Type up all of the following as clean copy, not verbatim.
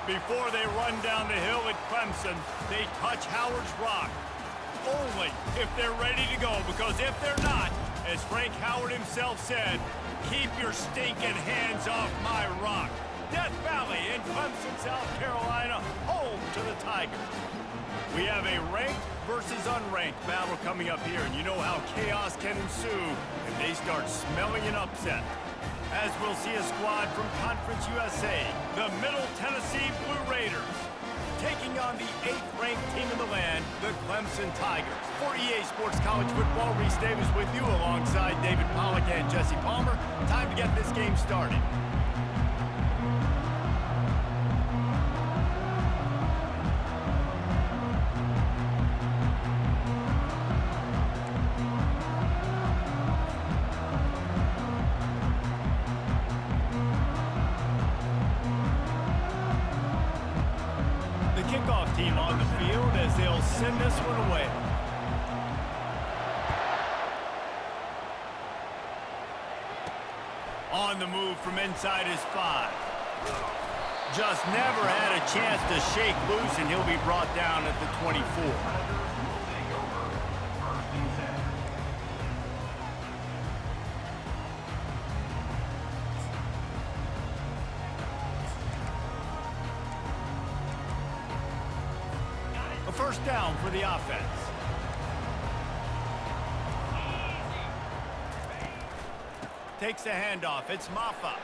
Before they run down the hill at Clemson, they touch Howard's rock. Only if they're ready to go, because if they're not, as Frank Howard himself said, keep your stinking hands off my rock. Death Valley in Clemson, South Carolina, home to the Tigers. We have a ranked versus unranked battle coming up here, and you know how chaos can ensue if they start smelling an upset. As we'll see a squad from Conference USA, the Middle Tennessee Blue Raiders, taking on the 8th-ranked team in the land, the Clemson Tigers. For EA Sports College Football, Reese Davis with you alongside David Pollack and Jesse Palmer. Time to get this game started. Kickoff team on the field as they'll send this one away. On the move from inside his 5. Just never had a chance to shake loose, and he'll be brought down at the 24. First down for the offense. Takes the handoff. It's Maffa.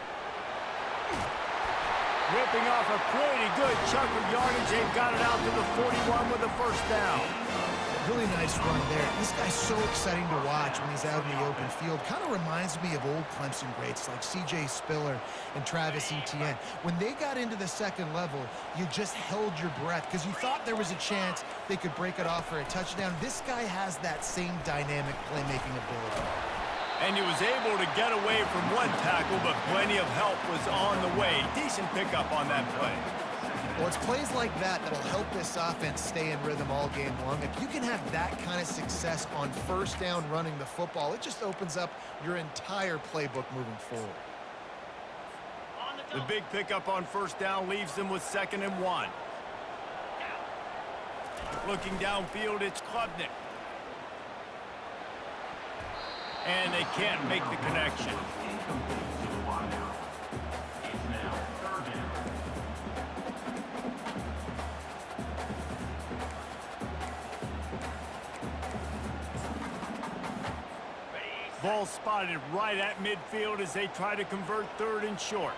Ripping off a pretty good chunk of yardage. They've got it out to the 41 with a first down. Really nice run there. This guy's so exciting to watch when he's out in the open field. Kind of reminds me of old Clemson greats like C.J. Spiller and Travis Etienne. When they got into the second level, you just held your breath because you thought there was a chance they could break it off for a touchdown. This guy has that same dynamic playmaking ability. And he was able to get away from one tackle, but plenty of help was on the way. Decent pickup on that play. Well, it's plays like that that'll help this offense stay in rhythm all game long. If you can have that kind of success on first down running the football, it just opens up your entire playbook moving forward. The big pickup on first down leaves them with 2nd and 1. Looking downfield, it's Klubnik. And they can't make the connection. Ball spotted right at midfield as they try to convert 3rd and short.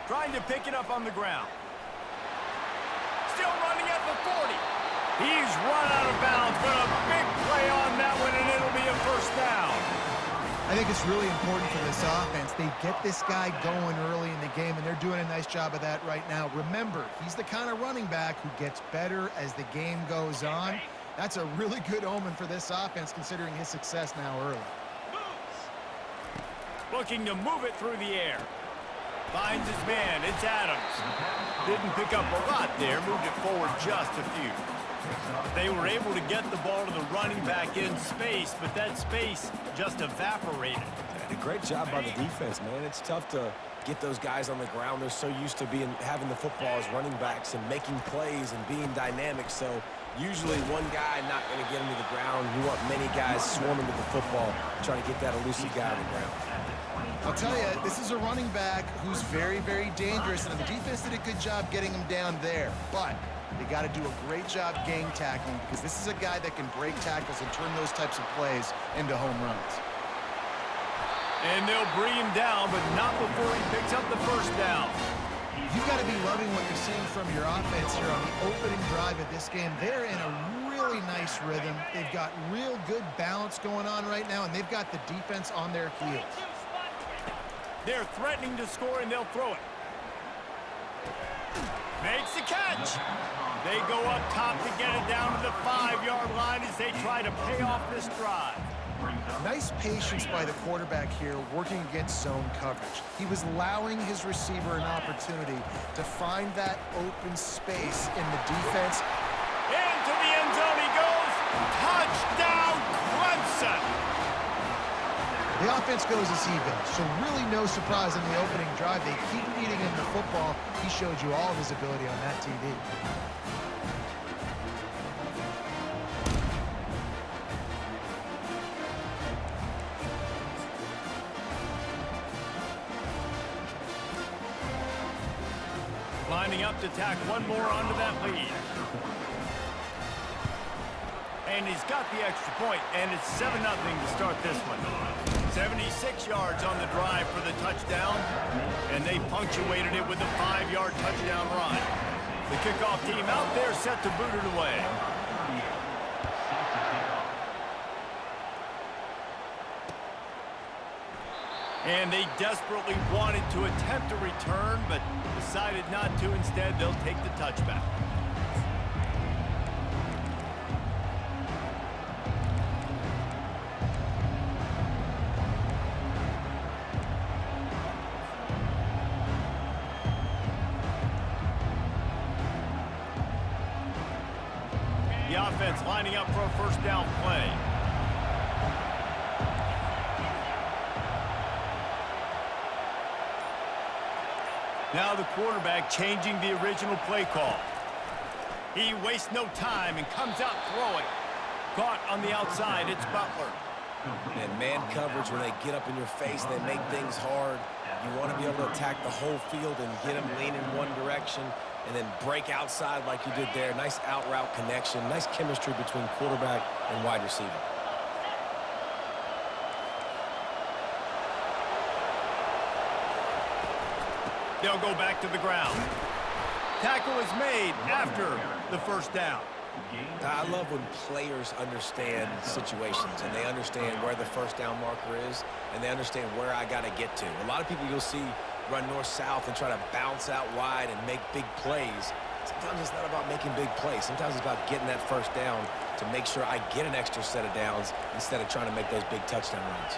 Trying to pick it up on the ground. Still running at the 40. He's run out of bounds, but a big play on that one, and it'll be a first down. I think it's really important for this offense. They get this guy going early in the game, and they're doing a nice job of that right now. Remember, he's the kind of running back who gets better as the game goes on. That's a really good omen for this offense, considering his success now early. Looking to move it through the air. Finds his man. It's Adams. Didn't pick up a lot there. Moved it forward just a few. They were able to get the ball to the running back in space, but that space just evaporated. And a great job by the defense, man. It's tough to get those guys on the ground. They're so used to having the football as running backs and making plays and being dynamic. So usually one guy not going to get him to the ground. You want many guys swarming to the football, trying to get that elusive guy on the ground. I'll tell you, this is a running back who's very, very dangerous, and the defense did a good job getting him down there. But they got to do a great job gang tackling, because this is a guy that can break tackles and turn those types of plays into home runs. And they'll bring him down, but not before he picks up the first down. You've got to be loving what you're seeing from your offense here on the opening drive of this game. They're in a really nice rhythm. They've got real good balance going on right now, and they've got the defense on their heels. They're threatening to score, and they'll throw it. Makes the catch. They go up top to get it down to the 5-yard line as they try to pay off this drive. Nice patience by the quarterback here, working against zone coverage. He was allowing his receiver an opportunity to find that open space in the defense. Into the end zone he goes. Touchdown, Clemson. The offense goes as he goes, so really no surprise in the opening drive. They keep feeding him the football. He showed you all of his ability on that TV. Lining up to tack one more onto that lead. And he's got the extra point, and it's 7-0 to start this one. 76 yards on the drive for the touchdown, and they punctuated it with a 5-yard touchdown run. The kickoff team out there set to boot it away. And they desperately wanted to attempt a return, but decided not to. Instead, they'll take the touchback. The offense lining up for a first down play. Now the quarterback changing the original play call. He wastes no time and comes out throwing. Caught on the outside, it's Butler. And man coverage, when they get up in your face, they make things hard. You want to be able to attack the whole field and get them leaning one direction and then break outside like you did there. Nice out route connection, nice chemistry between quarterback and wide receiver. They'll go back to the ground. Tackle is made after the first down. I love when players understand situations and they understand where the first down marker is and they understand where I got to get to. A lot of people you'll see run north-south and try to bounce out wide and make big plays. Sometimes it's not about making big plays. Sometimes it's about getting that first down to make sure I get an extra set of downs instead of trying to make those big touchdown runs.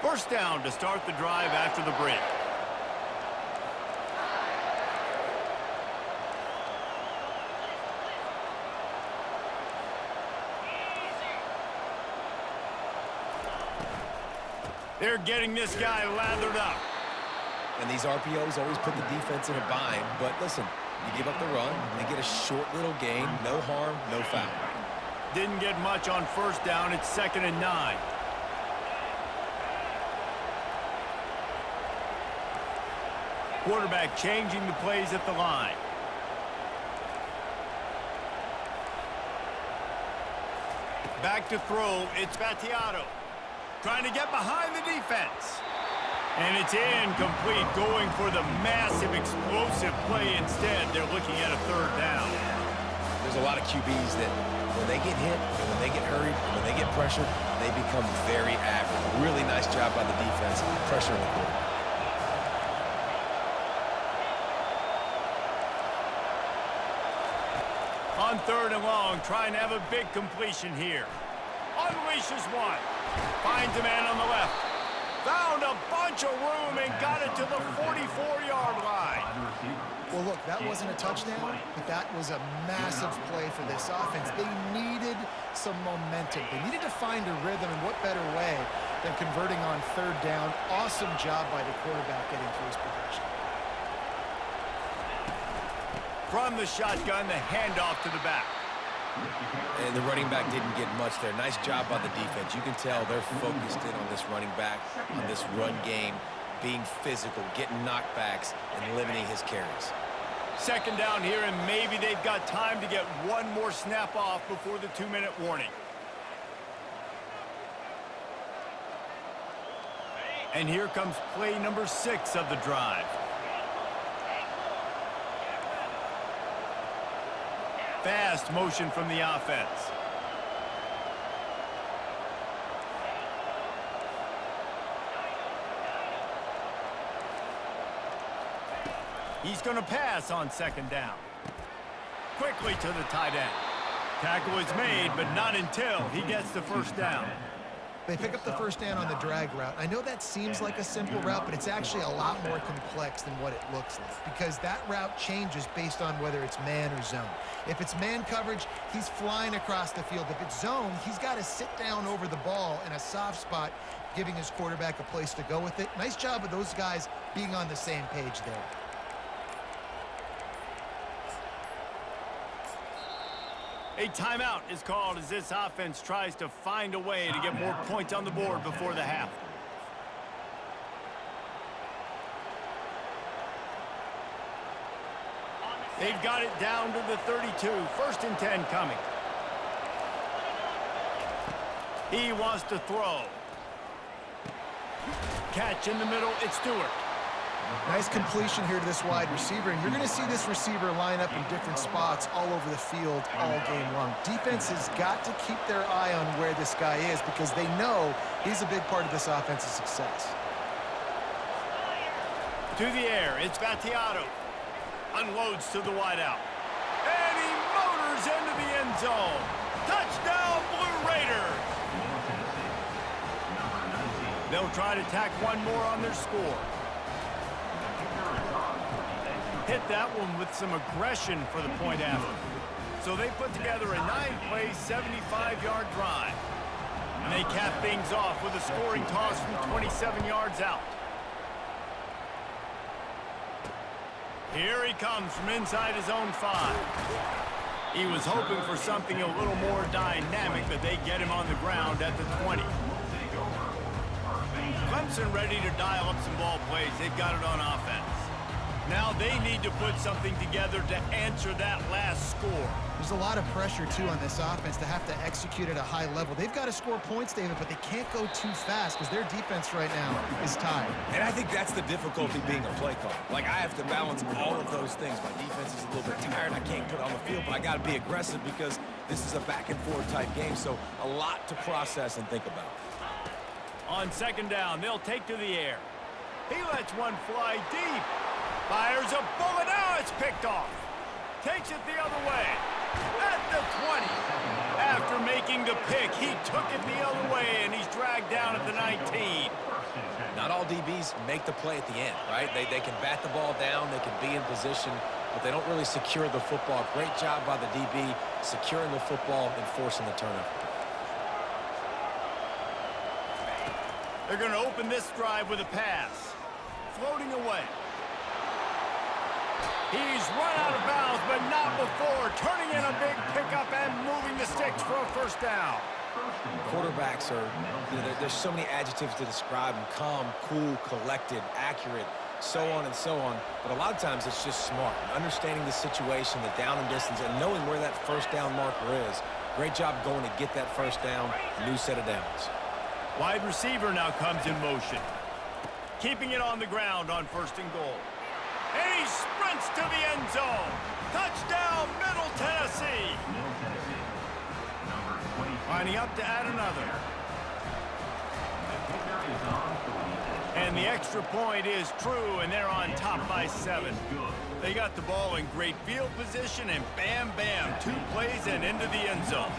First down to start the drive after the break. They're getting this guy lathered up. And these RPOs always put the defense in a bind. But listen, you give up the run, they get a short little gain, no harm, no foul. Didn't get much on first down. It's 2nd and 9. Quarterback changing the plays at the line. Back to throw, it's Battiato. Trying to get behind the defense. And it's incomplete, going for the massive explosive play instead. They're looking at a 3rd down. There's a lot of QBs that when they get hit, and when they get hurried, and when they get pressured, they become very average. Really nice job by the defense, pressuring the quarterback. On 3rd and long, trying to have a big completion here. Unleashes one. Finds a man on the left. Found a bunch of room and got it to the 44-yard line. Well, look, that wasn't a touchdown, but that was a massive play for this offense. They needed some momentum. They needed to find a rhythm, and what better way than converting on 3rd down. Awesome job by the quarterback getting through his progression. From the shotgun, the handoff to the back. And the running back didn't get much there. Nice job by the defense. You can tell they're focused in on this running back, on this run game, being physical, getting knockbacks, and limiting his carries. 2nd down here, and maybe they've got time to get one more snap off before the 2-minute warning. And here comes play number 6 of the drive. Fast motion from the offense. He's going to pass on second down. Quickly to the tight end. Tackle is made, but not until he gets the first down. They pick up the first down on the drag route. I know that seems like a simple route, but it's actually a lot more complex than what it looks like because that route changes based on whether it's man or zone. If it's man coverage, he's flying across the field. If it's zone, he's got to sit down over the ball in a soft spot, giving his quarterback a place to go with it. Nice job of those guys being on the same page there. A timeout is called as this offense tries to find a way to get more points on the board before the half. They've got it down to the 32. First and 10 coming. He wants to throw. Catch in the middle. It's Stewart. Nice completion here to this wide receiver, and you're going to see this receiver line up in different spots all over the field all game long. Defense has got to keep their eye on where this guy is because they know he's a big part of this offense's success. To the air, it's Battiato. Unloads to the wideout. And he motors into the end zone. Touchdown, Blue Raiders! They'll try to tack one more on their score. Hit that one with some aggression for the point after. So they put together a 9-play, 75-yard drive. And they cap things off with a scoring toss from 27 yards out. Here he comes from inside his own 5. He was hoping for something a little more dynamic, but they get him on the ground at the 20. Clemson ready to dial up some ball plays. They've got it on offense. Now they need to put something together to answer that last score. There's a lot of pressure, too, on this offense to have to execute at a high level. They've got to score points, David, but they can't go too fast because their defense right now is tired. And I think that's the difficulty being a play caller. Like, I have to balance all of those things. My defense is a little bit tired. I can't put it on the field, but I got to be aggressive because this is a back-and-forth type game, so a lot to process and think about. On second down, they'll take to the air. He lets one fly deep. Fires a bullet. Now it's picked off. Takes it the other way. At the 20. After making the pick, he took it the other way, and he's dragged down at the 19. Not all DBs make the play at the end, right? They can bat the ball down. They can be in position, but they don't really secure the football. Great job by the DB securing the football and forcing the turnover. They're going to open this drive with a pass. Floating away. He's run out of bounds, but not before. Turning in a big pickup and moving the sticks for a first down. Quarterbacks are, there's so many adjectives to describe them. Calm, cool, collected, accurate, so on and so on. But a lot of times it's just smart. Understanding the situation, the down and distance, and knowing where that first down marker is. Great job going to get that first down, new set of downs. Wide receiver now comes in motion. Keeping it on the ground on first and goal. And he sprints to the end zone. Touchdown, Middle Tennessee. Lining up to add another. And the extra point is true, and they're on top by 7. They got the ball in great field position, and bam, bam, 2 plays and into the end zone.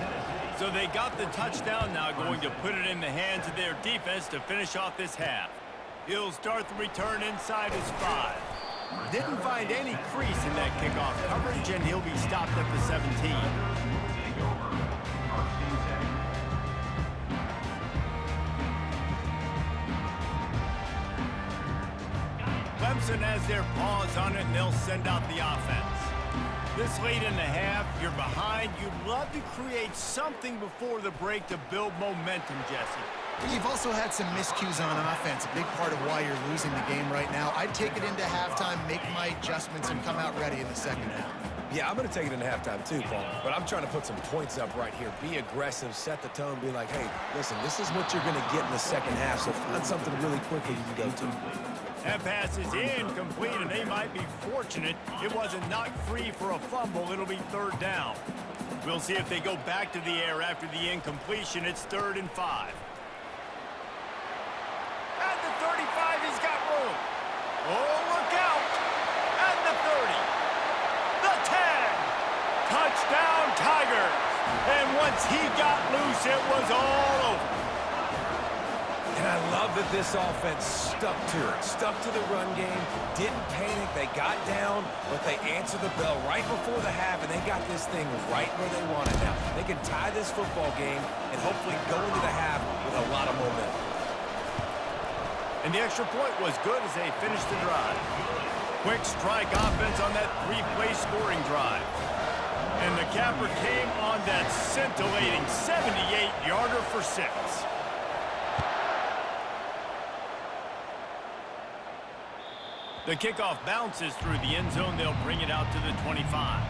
So they got the touchdown, now going to put it in the hands of their defense to finish off this half. He'll start the return inside his 5. Didn't find any crease in that kickoff coverage, and he'll be stopped at the 17. Clemson has their paws on it, and they'll send out the offense. This late in the half, you're behind. You'd love to create something before the break to build momentum, Jesse. You've also had some miscues on offense, a big part of why you're losing the game right now. I'd take it into halftime, make my adjustments, and come out ready in the second half. Yeah, I'm going to take it into halftime too, Paul. But I'm trying to put some points up right here. Be aggressive, set the tone, be like, hey, listen, this is what you're going to get in the second half, so find something really quickly you can go to. That pass is incomplete, and they might be fortunate it wasn't knocked free for a fumble. It'll be third down. We'll see if they go back to the air after the incompletion. It's 3rd and 5. At the 35, he's got room. Oh, look out. At the Once he got loose, it was all over. And I love that this offense stuck to it, stuck to the run game, didn't panic. They got down, but they answered the bell right before the half, and they got this thing right where they want it now. They can tie this football game and hopefully go into the half with a lot of momentum. And the extra point was good as they finished the drive. Quick strike offense on that three-play scoring drive. And the capper came on that scintillating 78-yarder for 6. The kickoff bounces through the end zone. They'll bring it out to the 25.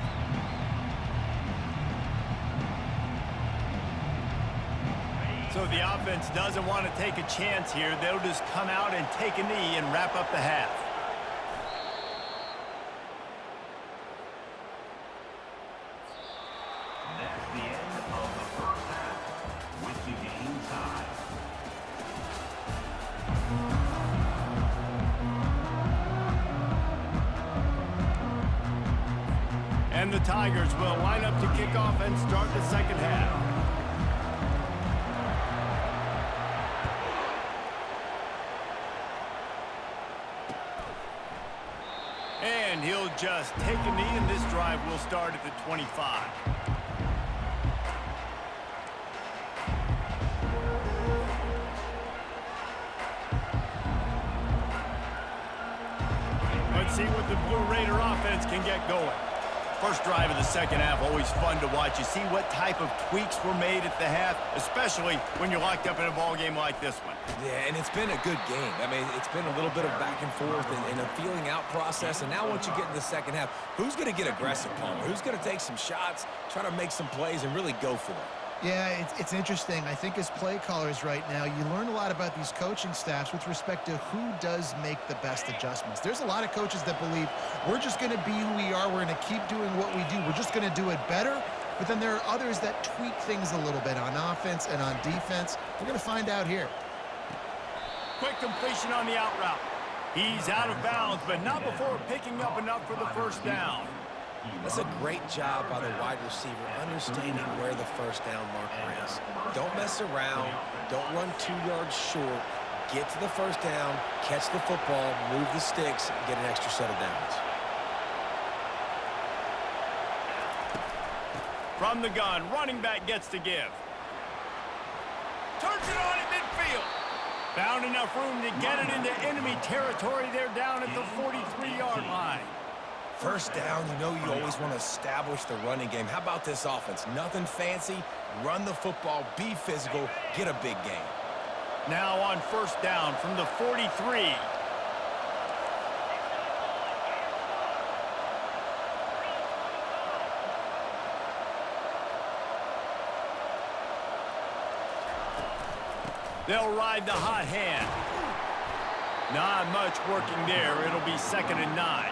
So the offense doesn't want to take a chance here. They'll just come out and take a knee and wrap up the half. That's the end of the first half with the game tied. And the Tigers will line up to kick off and start the second half. And he'll just take a knee, and this drive will start at the 25. Let's see what the Blue Raider offense can get going. First drive of the second half, always fun to watch. You see what type of tweaks were made at the half, especially when you're locked up in a ball game like this one. Yeah, and it's been a good game. I mean, it's been a little bit of back and forth and a feeling out process. And now once you get in the second half, who's going to get aggressive, Palmer? Who's going to take some shots, try to make some plays, and really go for it? Yeah, it's interesting. I think as play callers right now, you learn a lot about these coaching staffs with respect to who does make the best adjustments. There's a lot of coaches that believe we're just going to be who we are. We're going to keep doing what we do. We're just going to do it better. But then there are others that tweak things a little bit on offense and on defense. We're going to find out here. Quick completion on the out route. He's out of bounds, but not before picking up enough for the first down. That's a great job by the wide receiver, understanding where the first down marker is. Don't mess around. Don't run 2 yards short. Get to the first down, catch the football, move the sticks, and get an extra set of downs. From the gun, running back gets to give. Turns it on at midfield. Found enough room to get it into enemy territory. They're down at the 43-yard line. First down, you know you always want to establish the running game. How about this offense? Nothing fancy. Run the football, be physical, get a big gain. Now on first down from the 43. They'll ride the hot hand. Not much working there. It'll be 2nd and 9.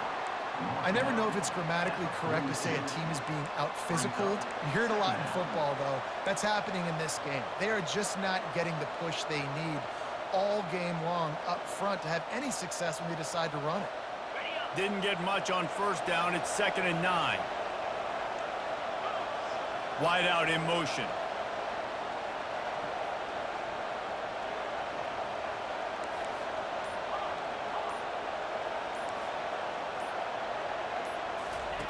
I never know if it's grammatically correct to say a team is being out-physicaled. You hear it a lot in football, though. That's happening in this game. They are just not getting the push they need all game long up front to have any success when they decide to run it. Didn't get much on first down. It's 2nd and 9. Wide out in motion.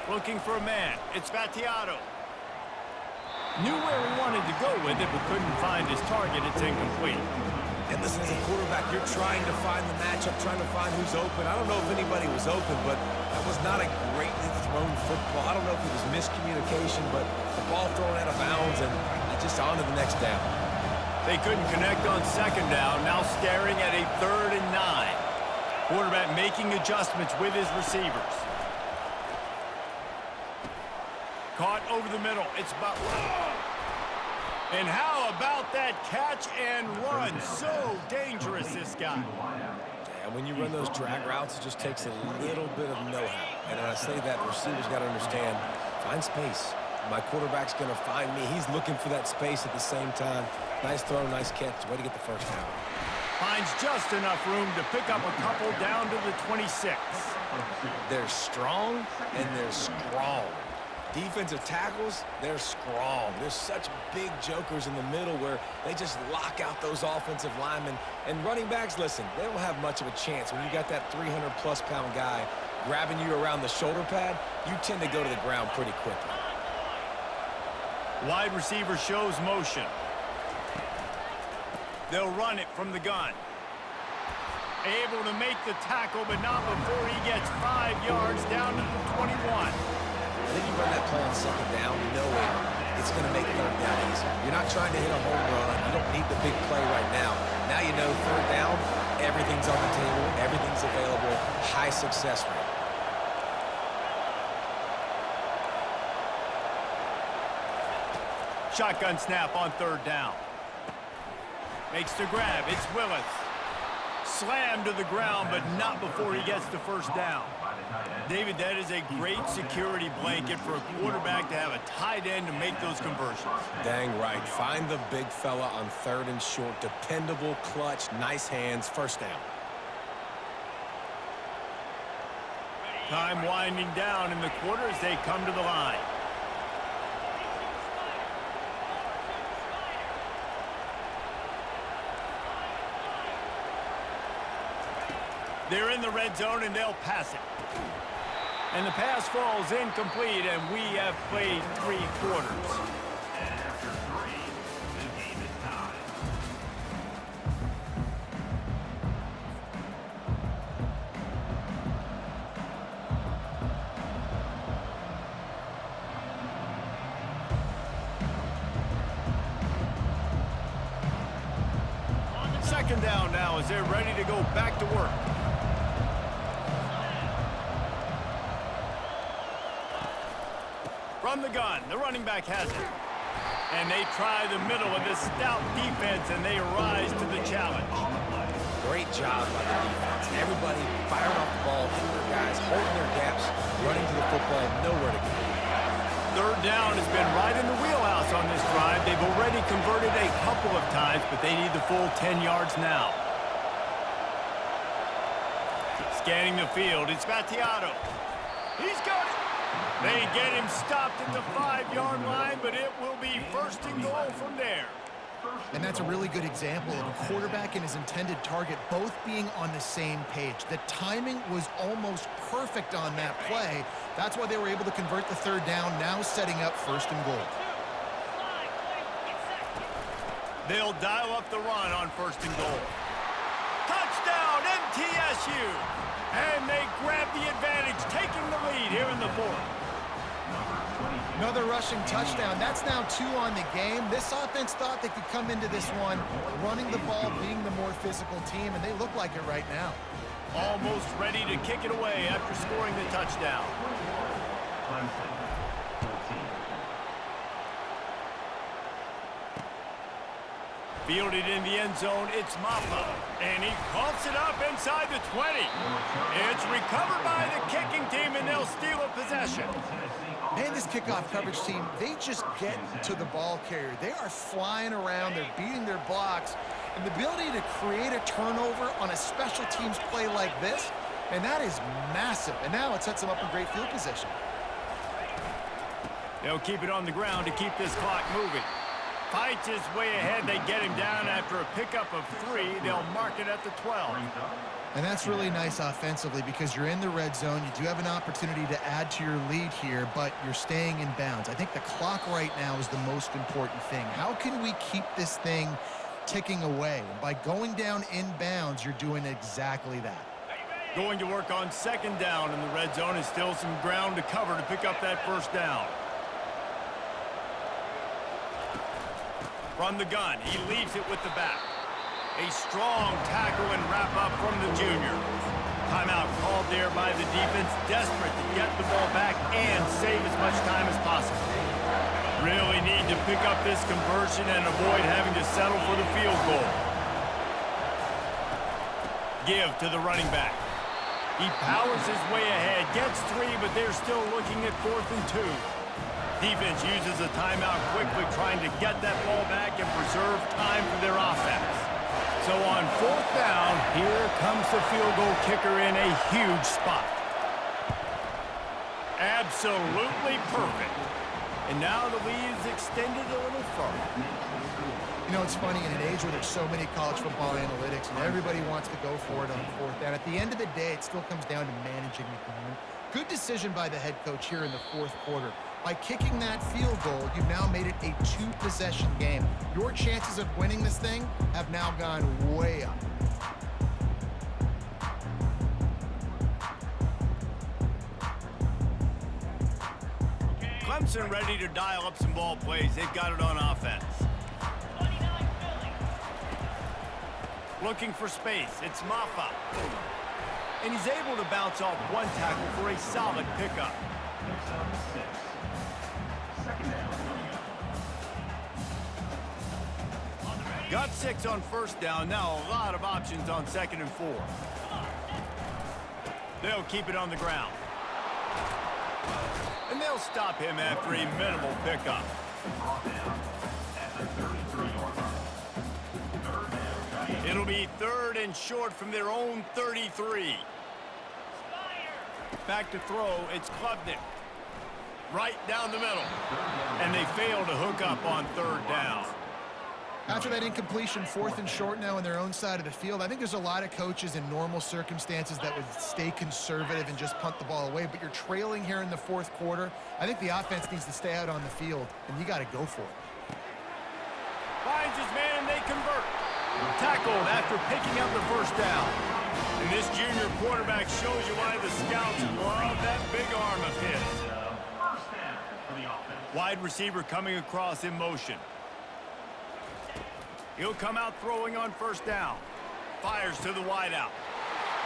Looking for a man. It's Vattiato. Knew where he wanted to go with it, but couldn't find his target. It's incomplete. And listen, as a quarterback, you're trying to find the matchup, trying to find who's open. I don't know if anybody was open, but that was not a greatly thrown football. I don't know if it was miscommunication, but the ball thrown out of bounds and just on to the next down. They couldn't connect on second down. Now staring at a 3rd and 9. Quarterback making adjustments with his receivers. Caught over the middle. It's Butler. And how about that catch and run? So dangerous, this guy. And when you run those drag routes, it just takes a little bit of know-how. And when I say that, receivers got to understand, find space. My quarterback's going to find me. He's looking for that space at the same time. Nice throw, nice catch. Way to get the first down. Finds just enough room to pick up a couple down to the 26. They're strong and they're strong. Defensive tackles, they're strong. There's such big jokers in the middle where they just lock out those offensive linemen. And running backs, listen, they don't have much of a chance. When you got that 300-plus pound guy grabbing you around the shoulder pad, you tend to go to the ground pretty quickly. Wide receiver shows motion. They'll run it from the gun. Able to make the tackle, but not before he gets 5 yards down to the 21. I think you run that play on second down knowing it's going to make third down easier. You're not trying to hit a home run. You don't need the big play right now. Now you know third down, everything's on the table, everything's available, high success rate. Shotgun snap on third down. Makes the grab. It's Willis. Slammed to the ground, but not before he gets the first down. David, that is a great security blanket for a quarterback to have a tight end to make those conversions. Dang right. Find the big fella on third and short. Dependable, clutch, nice hands, first down. Time winding down in the quarter as they come to the line. They're in the red zone, and they'll pass it. And the pass falls incomplete, and we have played 3 quarters. And after 3, the game is tied. Second down now as they're ready to go back to work. From the gun, the running back has it. And they try the middle of this stout defense, and they rise to the challenge. Great job by the defense. Everybody firing off the ball, hitting their guys, holding their gaps, running to the football, nowhere to go. Third down has been right in the wheelhouse on this drive. They've already converted a couple of times, but they need the full 10 yards now. Scanning the field, it's Mattiato. He's got it. They get him stopped at the 5-yard line, but it will be first and goal from there. And that's a really good example of a quarterback and his intended target both being on the same page. The timing was almost perfect on that play. That's why they were able to convert the third down, now setting up first and goal. They'll dial up the run on first and goal. Touchdown, MTSU! And they grab the advantage, taking the lead here in the fourth. Another rushing touchdown. That's now 2 on the game. This offense thought they could come into this one running the ball, being the more physical team, and they look like it right now. Almost ready to kick it away after scoring the touchdown. Clemson, 14. Fielded in the end zone, it's Maffa. And he coughs it up inside the 20. It's recovered by the kicking team, and they'll steal a possession. Man, this kickoff coverage team, they just get to the ball carrier. They are flying around. They're beating their blocks. And the ability to create a turnover on a special teams play like this, and that is massive. And now it sets them up in great field position. They'll keep it on the ground to keep this clock moving. Fights his way ahead. They get him down after a pickup of 3. They'll mark it at the 12. And that's really nice offensively because you're in the red zone. You do have an opportunity to add to your lead here, but you're staying in bounds. I think the clock right now is the most important thing. How can we keep this thing ticking away? And by going down in bounds, you're doing exactly that. Going to work on second down in the red zone, and still some ground to cover to pick up that first down. From the gun, he leaves it with the back. A strong tackle and wrap up from the junior. Timeout called there by the defense, desperate to get the ball back and save as much time as possible. Really need to pick up this conversion and avoid having to settle for the field goal. Give to the running back. He powers his way ahead, gets 3, but they're still looking at 4th and 2. Defense uses a timeout quickly, trying to get that ball back and preserve time for their offense. So on 4th down, here comes the field goal kicker in a huge spot. Absolutely perfect. And now the lead is extended a little further. You know, it's funny, in an age where there's so many college football analytics and everybody wants to go for it on fourth down, at the end of the day, it still comes down to managing the game. Good decision by the head coach here in the fourth quarter. By kicking that field goal, you've now made it a two-possession game. Your chances of winning this thing have now gone way up. Clemson ready to dial up some ball plays. They've got it on offense. Looking for space. It's Maffa. And he's able to bounce off one tackle for a solid pickup. Got 6 on first down. Now a lot of options on 2nd and 4. They'll keep it on the ground. And they'll stop him after a minimal pickup. It'll be 3rd and short from their own 33. Back to throw, it's Klubnik. Right down the middle. And they fail to hook up on 3rd down. After that incompletion, 4th and short now on their own side of the field, I think there's a lot of coaches in normal circumstances that would stay conservative and just punt the ball away. But you're trailing here in the fourth quarter. I think the offense needs to stay out on the field, and you got to go for it. Finds his man, and they convert. Tackled after picking up the first down. And this junior quarterback shows you why the scouts love that big arm of his. Wide receiver coming across in motion. He'll come out throwing on first down. Fires to the wideout.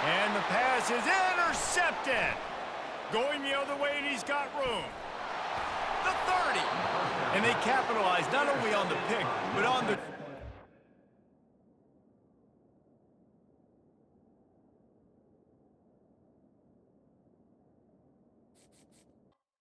And the pass is intercepted. Going the other way, and he's got room. The 30. And they capitalize not only on the pick, but on the